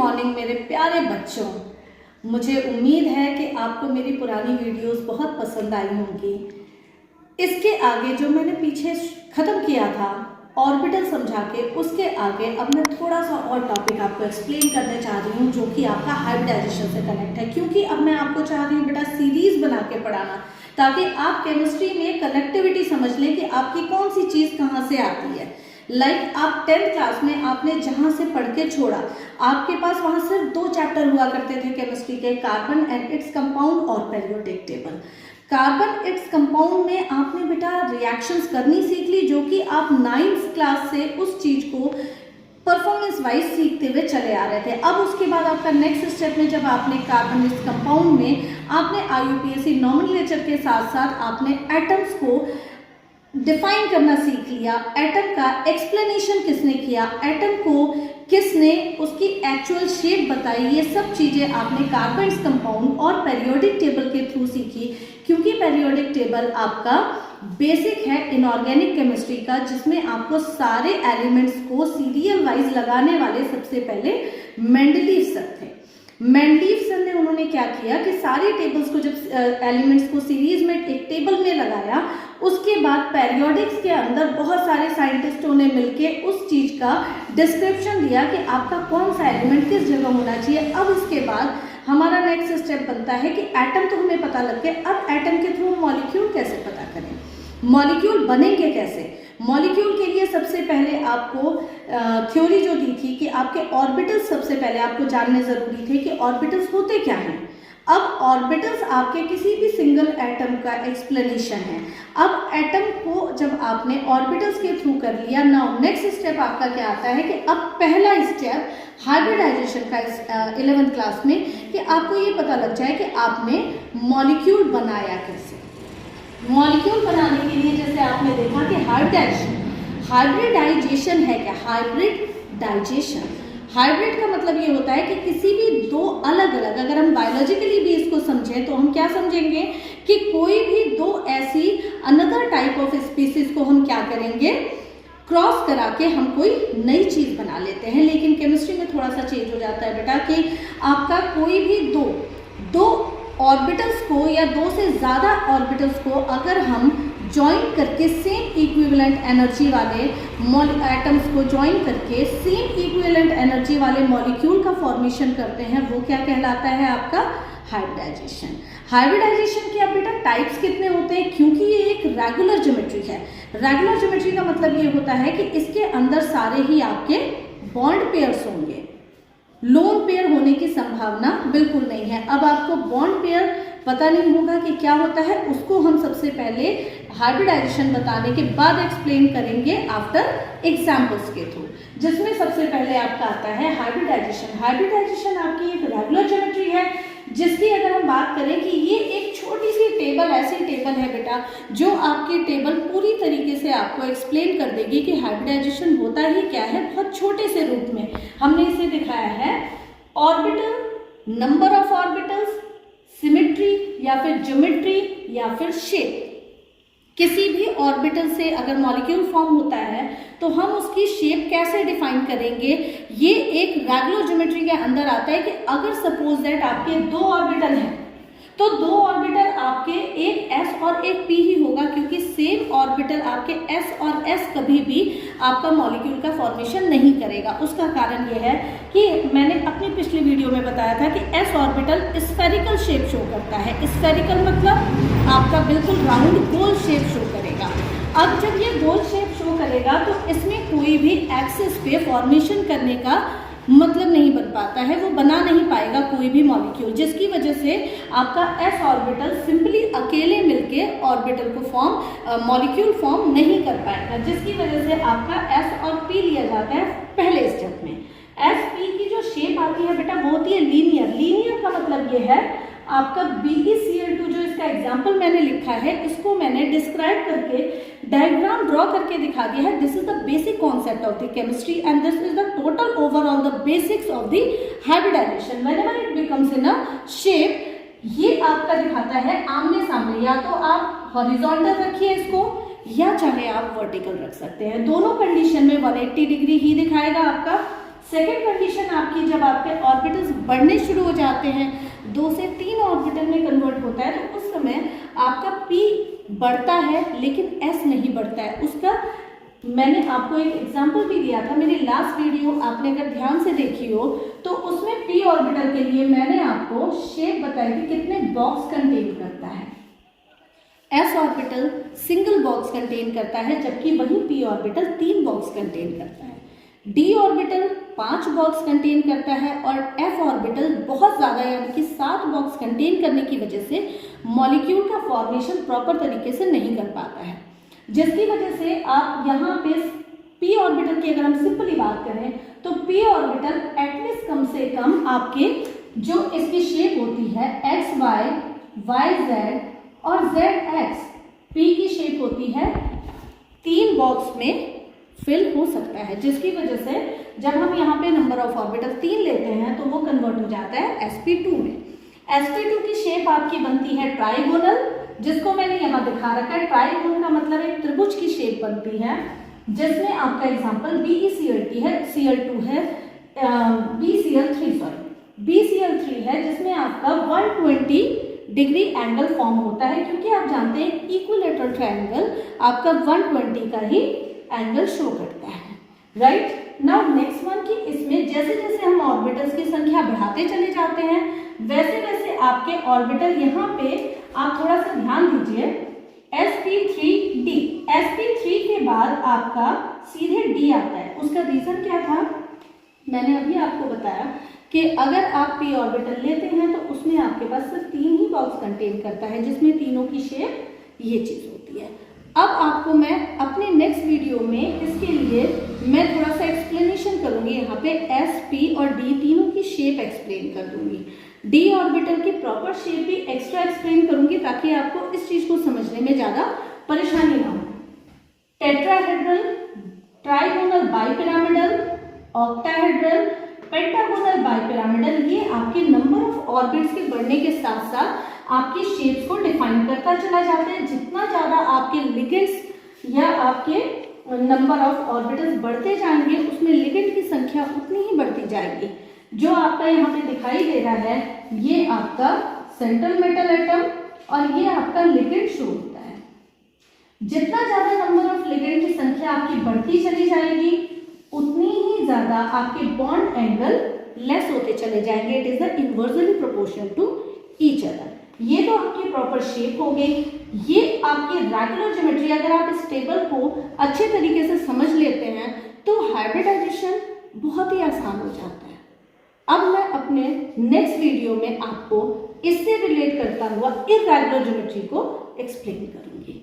Morning मेरे प्यारे बच्चों। मुझे उम्मीद है कि आपको मेरी पुरानी वीडियोस बहुत पसंद आई होंगी। इसके आगे जो मैंने पीछे ख़त्म किया था ऑर्बिटल समझा के, उसके आगे अब मैं थोड़ा सा और टॉपिक आपको एक्सप्लेन करने चाह रही हूँ जो कि आपका हाइब्रिडाइजेशन से कनेक्ट है। क्योंकि अब मैं आपको चाह रही हूँ बेटा सीरीज बना के पढ़ाना, ताकि आप केमिस्ट्री में कनेक्टिविटी समझ लें कि आपकी कौन सी चीज़ कहाँ से आती है। आप 10th क्लास में आपने जहाँ से पढ़ के छोड़ा, आपके पास वहाँ सिर्फ 2 चैप्टर हुआ करते थे केमिस्ट्री के, कार्बन एंड इट्स कंपाउंड और periodic table. Carbon its compound में आपने बेटा रिएक्शंस करनी सीख ली, जो कि आप 9th क्लास से उस चीज़ को परफॉर्मेंस वाइज सीखते हुए चले आ रहे थे। अब उसके बाद आपका नेक्स्ट स्टेप में जब आपने कार्बन इट्स कंपाउंड में आपने IUPAC नॉमेनक्लेचर के साथ साथ आपने एटम्स को डिफाइन करना सीख लिया। एटम का एक्सप्लेनेशन किसने किया, एटम को किसने उसकी एक्चुअल शेप बताई, ये सब चीज़ें आपने कार्बन कंपाउंड और पेरियोडिक टेबल के थ्रू सीखी। क्योंकि पेरियोडिक टेबल आपका बेसिक है इनऑर्गेनिक केमिस्ट्री का, जिसमें आपको सारे एलिमेंट्स को सीरियल वाइज लगाने वाले सबसे पहले मेंडलीव सर थे। मेंडलीव सर ने उन्होंने क्या किया कि सारे टेबल्स को जब एलिमेंट्स को सीरीज में एक टेबल में लगाया, उसके बाद पेरियोडिक्स के अंदर बहुत सारे साइंटिस्टों ने मिलके उस चीज़ का डिस्क्रिप्शन दिया कि आपका कौन सा एलिमेंट किस जगह होना चाहिए। अब इसके बाद हमारा नेक्स्ट स्टेप बनता है कि एटम तो हमें पता लग गया, अब एटम के थ्रू मॉलिक्यूल कैसे पता करें, मॉलिक्यूल बनेंगे कैसे। मॉलिक्यूल के लिए सबसे पहले आपको थ्योरी जो दी थी कि आपके ऑर्बिटल्स सबसे पहले आपको जानने जरूरी थे कि ऑर्बिटल्स होते क्या हैं। अब ऑर्बिटल्स आपके किसी भी सिंगल एटम का एक्सप्लेनेशन है। अब एटम को जब आपने ऑर्बिटल्स के थ्रू कर लिया, नाउ नेक्स्ट स्टेप आपका क्या आता है कि अब पहला स्टेप हाइब्रिडाइजेशन का 11th क्लास में, कि आपको ये पता लग जाए कि आपने मॉलिक्यूल बनाया कैसे। मॉलिक्यूल बनाने के लिए जैसे आपने देखा कि हाइब्रिडाइजेशन है क्या, हाइब्रिडाइजेशन। हाइब्रिड का मतलब ये होता है कि किसी भी 2 अलग अलग, अगर हम बायोलॉजिकली भी इसको समझें तो हम क्या समझेंगे कि कोई भी 2 ऐसी अनदर टाइप ऑफ स्पीसीज को हम क्या करेंगे, क्रॉस करा के हम कोई नई चीज़ बना लेते हैं। लेकिन केमिस्ट्री में थोड़ा सा चेंज हो जाता है बेटा कि आपका कोई भी दो ऑर्बिटल्स को या 2 से ज़्यादा ऑर्बिटल्स को अगर हम ज्वाइन करके सेम इक्विवेलेंट एनर्जी वाले एटम्स को ज्वाइन करके सेम इक्विवेलेंट एनर्जी वाले मॉलिक्यूल का फॉर्मेशन करते हैं, वो क्या कहलाता है आपका हाइब्रिडाइजेशन। हाइब्रिडाइजेशन के अब बेटा टाइप्स कितने होते हैं, क्योंकि ये एक रेगुलर ज्योमेट्री है। रेगुलर ज्योमेट्री का मतलब ये होता है कि इसके अंदर सारे ही आपके बॉन्ड पेयर्स होंगे, लोन पेयर होने की संभावना बिल्कुल नहीं है। अब आपको बॉन्ड पेयर पता नहीं होगा कि क्या होता है, उसको हम सबसे पहले हाइब्रिडाइजेशन बताने के बाद एक्सप्लेन करेंगे आफ्टर एग्जाम्पल्स के थ्रू, जिसमें सबसे पहले आपका आता है हाइब्रिडाइजेशन। हाइब्रिडाइजेशन आपकी एक रेगुलर ज्योमेट्री है, जिसकी अगर हम बात करें कि ये एक छोटी सी टेबल, ऐसी टेबल है बेटा जो आपकी टेबल पूरी तरीके से आपको एक्सप्लेन कर देगी कि हाइब्रिडाइजेशन होता ही क्या है। बहुत छोटे से रूप में हमने इसे दिखाया है, orbital, number of orbitals, symmetry या फिर ज्योमेट्री या फिर शेप। किसी भी ऑर्बिटल से अगर मॉलिक्यूल फॉर्म होता है तो हम उसकी शेप कैसे डिफाइन करेंगे, ये एक रेगुलर ज्योमेट्री के अंदर आता है कि अगर सपोज दैट आपके 2 ऑर्बिटल हैं तो 2 ऑर्बिटल आपके एक s और एक p ही होगा, क्योंकि सेम ऑर्बिटल आपके s और s कभी भी आपका मॉलिक्यूल का फॉर्मेशन नहीं करेगा। उसका कारण ये है कि मैंने अपनी पिछली वीडियो में बताया था कि s orbital spherical shape show करता है। स्फेरिकल मतलब आपका बिल्कुल राउंड गोल शेप शो करेगा। अब जब ये गोल शेप शो करेगा तो इसमें कोई भी एक्सिस पे फॉर्मेशन करने का मतलब नहीं बन पाता है, वो बना नहीं पाएगा कोई भी मॉलिक्यूल, जिसकी वजह से आपका s ऑर्बिटल सिंपली अकेले मिलके ऑर्बिटल को मॉलिक्यूल फॉर्म नहीं कर पाएगा, जिसकी वजह से आपका s और p लिया जाता है पहले स्टेप में। s p की जो शेप आती है बेटा वो होती है लीनियर। लीनियर का मतलब ये है आपका BeCl2 जो इसका एग्जाम्पल मैंने लिखा है, इसको मैंने डिस्क्राइब करके डायग्राम ड्रॉ करके दिखा दिया है। This is the basic concept of the chemistry and this is the total overall the basics of the hybridisation. Whenever it becomes in a shape, ये आपका दिखाता है आमने सामने, या तो आप हॉरिजॉन्टल रखिए इसको या चाहे आप वर्टिकल रख सकते हैं। दोनों कंडीशन में 180 डिग्री ही दिखाएगा आपका। सेकेंड कंडीशन आपकी, जब आपके ऑर्बिटल्स बढ़ने शुरू हो जाते हैं, 2 से 3 ऑर्बिटल में कन्वर्ट होता है, तो उस समय आपका p बढ़ता है लेकिन s नहीं बढ़ता है। उसका मैंने आपको एक एग्जांपल भी दिया था, मेरी लास्ट वीडियो आपने अगर ध्यान से देखी हो तो उसमें p ऑर्बिटल के लिए मैंने आपको शेप बताई कि कितने बॉक्स कंटेन करता है। s orbital single box contain करता है, जबकि वही p ऑर्बिटल 3 बॉक्स कंटेन करता है। d ऑर्बिटल 5 बॉक्स कंटेन करता है और f ऑर्बिटल बहुत ज़्यादा यानी कि 7 बॉक्स कंटेन करने की वजह से मॉलिक्यूल का फॉर्मेशन प्रॉपर तरीके से नहीं कर पाता है, जिसकी वजह से आप यहाँ पे p ऑर्बिटल की अगर हम सिंपली बात करें तो p ऑर्बिटल एटलीस्ट कम से कम आपके जो इसकी शेप होती है x y y z और z x, p की शेप होती है 3 बॉक्स में फिल हो सकता है, जिसकी वजह से जब हम यहाँ पे नंबर ऑफ ऑर्बिटल 3 लेते हैं तो वो कन्वर्ट हो जाता है sp2 में। sp2 की शेप आपकी बनती है ट्राइगोनल, जिसको मैंने यहाँ दिखा रखा है। ट्राइगोनल का मतलब एक त्रिभुज की शेप बनती है, जिसमें आपका एग्जाम्पल BeCl2 है, Cl2 है, BCl3 है, जिसमें आपका 120 डिग्री एंगल फॉर्म होता है, क्योंकि आप जानते हैं इक्विलेटरल ट्रायंगल आपका 120 का ही एंगल शो करता है, राइट। नाउ नेक्स्ट वन कि इसमें जैसे जैसे हम ऑर्बिटल्स की संख्या बढ़ाते चले जाते हैं, वैसे वैसे आपके ऑर्बिटल यहाँ पे आप थोड़ा सा ध्यान दीजिए, sp3d, sp3 के बाद आपका सीधे d आता है। उसका रीजन क्या था, मैंने अभी आपको बताया कि अगर आप p ऑर्बिटल लेते हैं तो उसमें आपके पास सिर्फ 3 ही बॉक्स कंटेन करता है, जिसमें तीनों की शेप ये चीज होती है। अब आपको मैं अपने नेक्स्ट वीडियो में इसके लिए मैं थोड़ा सा एक्सप्लेनेशन करूंगी, यहाँ पे s, p और d तीनों की शेप एक्सप्लेन कर दूंगी। d ऑर्बिटल की प्रॉपर शेप भी एक्स्ट्रा एक्सप्लेन करूंगी, ताकि आपको इस चीज को समझने में ज्यादा परेशानी ना हो। Tetrahedral, trigonal bipyramidal, octahedral, pentagonal bipyramidal, ये आपके नंबर ऑफ ऑर्बिट्स के बढ़ने के साथ साथ आपकी शेप्स को डिफाइन करता चला जाता है। जितना ज़्यादा आपके लिगेंड्स या आपके नंबर ऑफ ऑर्बिटल्स बढ़ते जाएंगे, उसमें लिगेंड की संख्या उतनी ही बढ़ती जाएगी। जो आपका यहाँ पे दिखाई दे रहा है, ये आपका सेंट्रल मेटल एटम और ये आपका लिगेंड शो होता है। जितना ज़्यादा नंबर ऑफ लिगेंड की संख्या आपकी बढ़ती चली जाएगी, उतनी ही ज़्यादा आपके बॉन्ड एंगल लेस होते चले जाएंगे। It is the inversely proportional to each other. ये तो आपकी प्रॉपर शेप हो गई। ये आपकी रेगुलर ज्योमेट्री, अगर आप इस टेबल को अच्छे तरीके से समझ लेते हैं तो हाइब्रिडाइजेशन बहुत ही आसान हो जाता है। अब मैं अपने नेक्स्ट वीडियो में आपको इससे रिलेट करता हुआ इर्रेगुलर ज्योमेट्री को एक्सप्लेन करूंगी।